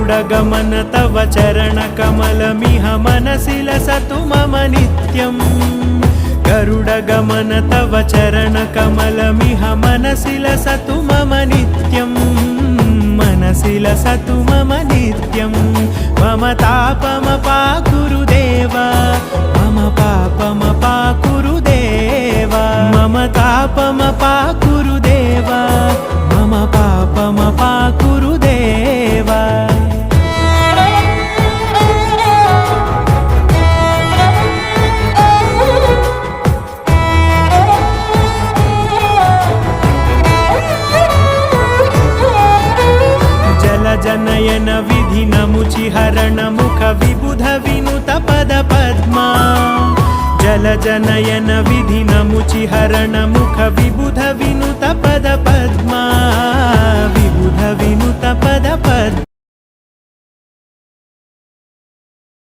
गरुडगमन तव चरणकमलमिह मनसि लसतु मम नित्यम् गरुडगमन तव चरणकमलमिह मनसि लसतु मम नित्यम् मनसि लसतु मम नित्यम् मम तापमपाकुरु देव मम पापमपाकुरु देव मम तापमपाकुरु देव मम पापमपाकुरु देव जनयन विधिनमुचिहरण मुख विबुध विनुत पद पद्मा जल जनयन विधिनमुचिहरण मुख विबुध विनुत पद पद्मा विबुध विनुत पद पद्मा